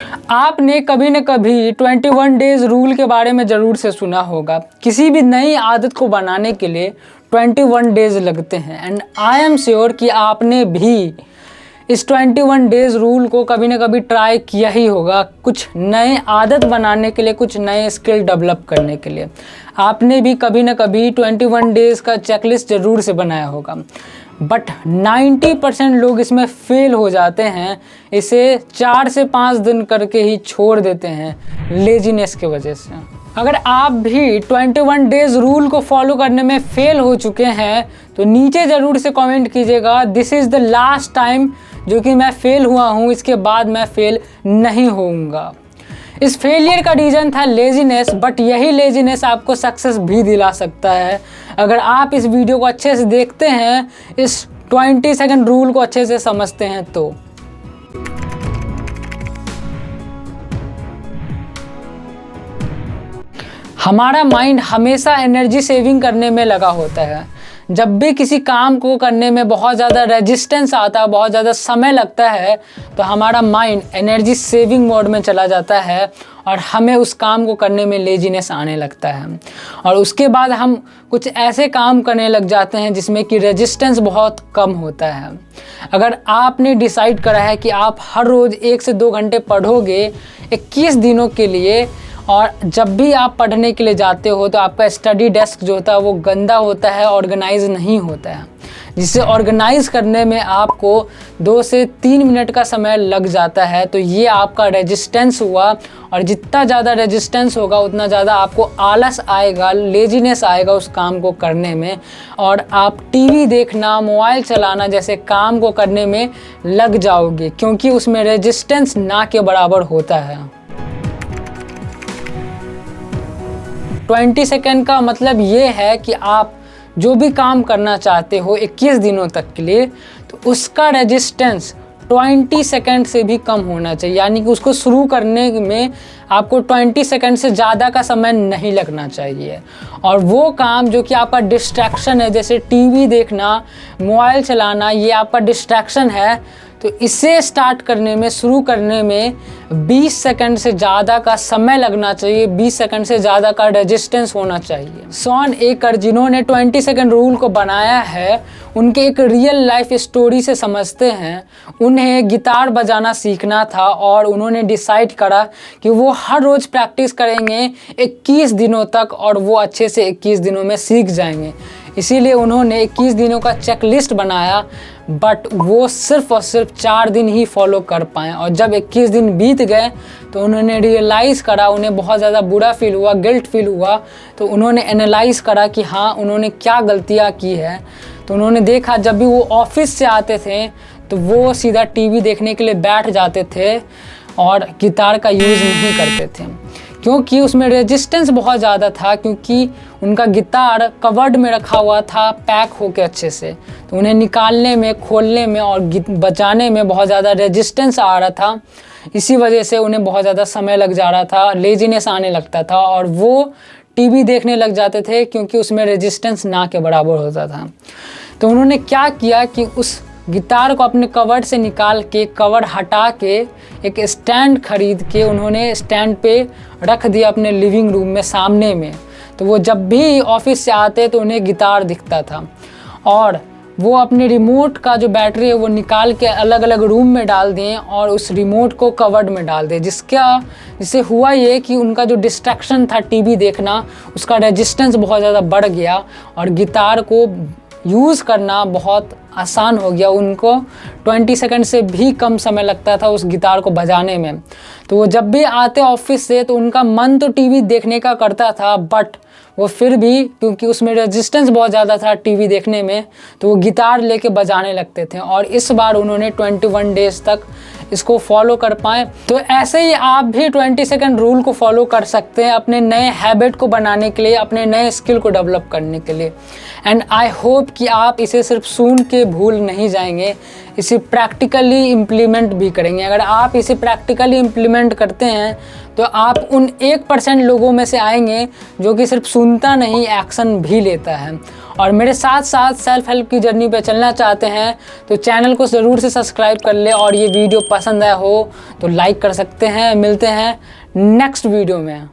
आपने कभी न कभी 21 डेज रूल के बारे में ज़रूर से सुना होगा। किसी भी नई आदत को बनाने के लिए 21 डेज लगते हैं एंड आई एम श्योर कि आपने भी इस 21 डेज रूल को कभी न कभी ट्राई किया ही होगा। कुछ नए आदत बनाने के लिए, कुछ नए स्किल डेवलप करने के लिए आपने भी कभी न कभी 21 डेज़ का चेकलिस्ट ज़रूर से बनाया होगा। बट 90% लोग इसमें फेल हो जाते हैं, इसे 4 से 5 दिन करके ही छोड़ देते हैं लेजीनेस की वजह से। अगर आप भी 21 डेज रूल को फॉलो करने में फेल हो चुके हैं तो नीचे ज़रूर से कमेंट कीजिएगा, this is the last time जो कि मैं फेल हुआ हूँ, इसके बाद मैं फेल नहीं होऊंगा। इस फेलियर का रीज़न था लेजीनेस, बट यही लेजीनेस आपको सक्सेस भी दिला सकता है अगर आप इस वीडियो को अच्छे से देखते हैं, इस 20 सेकंड रूल को अच्छे से समझते हैं तो। हमारा माइंड हमेशा एनर्जी सेविंग करने में लगा होता है। जब भी किसी काम को करने में बहुत ज़्यादा रेजिस्टेंस आता है, बहुत ज़्यादा समय लगता है, तो हमारा माइंड एनर्जी सेविंग मोड में चला जाता है और हमें उस काम को करने में लेजीनेस आने लगता है। और उसके बाद हम कुछ ऐसे काम करने लग जाते हैं जिसमें कि रेजिस्टेंस बहुत कम होता है। अगर आपने डिसाइड करा है कि आप हर रोज़ 1 से 2 घंटे पढ़ोगे 21 दिनों के लिए, और जब भी आप पढ़ने के लिए जाते हो तो आपका स्टडी डेस्क जो होता है वो गंदा होता है, ऑर्गेनाइज नहीं होता है, जिसे ऑर्गेनाइज करने में आपको 2 से 3 मिनट का समय लग जाता है, तो ये आपका रेजिस्टेंस हुआ। और जितना ज़्यादा रेजिस्टेंस होगा उतना ज़्यादा आपको आलस आएगा, लेजीनेस आएगा उस काम को करने में, और आप टीवी देखना, मोबाइल चलाना जैसे काम को करने में लग जाओगे, क्योंकि उसमें रेजिस्टेंस ना के बराबर होता है। 20 सेकेंड का मतलब ये है कि आप जो भी काम करना चाहते हो 21 दिनों तक के लिए, तो उसका रेजिस्टेंस 20 सेकेंड से भी कम होना चाहिए। यानी कि उसको शुरू करने में आपको 20 सेकेंड से ज़्यादा का समय नहीं लगना चाहिए। और वो काम जो कि आपका डिस्ट्रैक्शन है, जैसे टीवी देखना, मोबाइल चलाना, ये आपका डिस्ट्रैक्शन है, तो इसे स्टार्ट करने में, शुरू करने में 20 सेकंड से ज़्यादा का समय लगना चाहिए, 20 सेकंड से ज़्यादा का रेजिस्टेंस होना चाहिए। शॉन एकर जिन्होंने 20 सेकंड रूल को बनाया है, उनके एक रियल लाइफ स्टोरी से समझते हैं। उन्हें गिटार बजाना सीखना था और उन्होंने डिसाइड करा कि वो हर रोज़ प्रैक्टिस करेंगे 21 दिनों तक, और वो अच्छे से 21 दिनों में सीख जाएंगे। इसीलिए उन्होंने 21 दिनों का चेकलिस्ट बनाया, बट वो सिर्फ और सिर्फ 4 दिन ही फॉलो कर पाए। और जब 21 दिन बीत गए तो उन्होंने रियलाइज़ करा, उन्हें बहुत ज़्यादा बुरा फील हुआ, गिल्ट फील हुआ। तो उन्होंने एनालाइज़ करा कि हाँ, उन्होंने क्या गलतियाँ की है। तो उन्होंने देखा, जब भी वो ऑफिस से आते थे तो वो सीधा टीवी देखने के लिए बैठ जाते थे और गिटार का यूज़ नहीं करते थे, क्योंकि उसमें रेजिस्टेंस बहुत ज़्यादा था, क्योंकि उनका गिटार कवर्ड में रखा हुआ था, पैक होके अच्छे से। तो उन्हें निकालने में, खोलने में और बजाने में बहुत ज़्यादा रेजिस्टेंस आ रहा था। इसी वजह से उन्हें बहुत ज़्यादा समय लग जा रहा था, लेजीनेस आने लगता था, और वो टीवी देखने लग जाते थे क्योंकि उसमें रेजिस्टेंस ना के बराबर होता था। तो उन्होंने क्या किया कि उस गिटार को अपने कवर से निकाल के, कवर हटा के, एक स्टैंड खरीद के उन्होंने स्टैंड पे रख दिया अपने लिविंग रूम में सामने में। तो वो जब भी ऑफिस से आते तो उन्हें गिटार दिखता था, और वो अपने रिमोट का जो बैटरी है वो निकाल के अलग अलग रूम में डाल दिए और उस रिमोट को कवर्ड में डाल दिए। जिससे हुआ ये कि उनका जो डिस्ट्रैक्शन था टीवी देखना, उसका रेजिस्टेंस बहुत ज़्यादा बढ़ गया और गिटार को यूज़ करना बहुत आसान हो गया। उनको 20 सेकंड से भी कम समय लगता था उस गिटार को बजाने में। तो वो जब भी आते ऑफिस से तो उनका मन तो टीवी देखने का करता था, बट वो फिर भी, क्योंकि उसमें रेजिस्टेंस बहुत ज़्यादा था टीवी देखने में, तो वो गिटार लेके बजाने लगते थे। और इस बार उन्होंने 21 डेज़ तक इसको फॉलो कर पाए। तो ऐसे ही आप भी 20 सेकंड रूल को फॉलो कर सकते हैं अपने नए हैबिट को बनाने के लिए, अपने नए स्किल को डेवलप करने के लिए। एंड आई होप कि आप इसे सिर्फ सुन के भूल नहीं जाएंगे, इसे प्रैक्टिकली इम्प्लीमेंट भी करेंगे। अगर आप इसे प्रैक्टिकली इम्प्लीमेंट करते हैं तो आप उन 1% लोगों में से आएंगे जो कि सिर्फ सुनता नहीं, एक्शन भी लेता है। और मेरे साथ साथ सेल्फ हेल्प की जर्नी पे चलना चाहते हैं तो चैनल को ज़रूर से सब्सक्राइब कर ले, और ये वीडियो पसंद आया हो तो लाइक कर सकते हैं। मिलते हैं नेक्स्ट वीडियो में।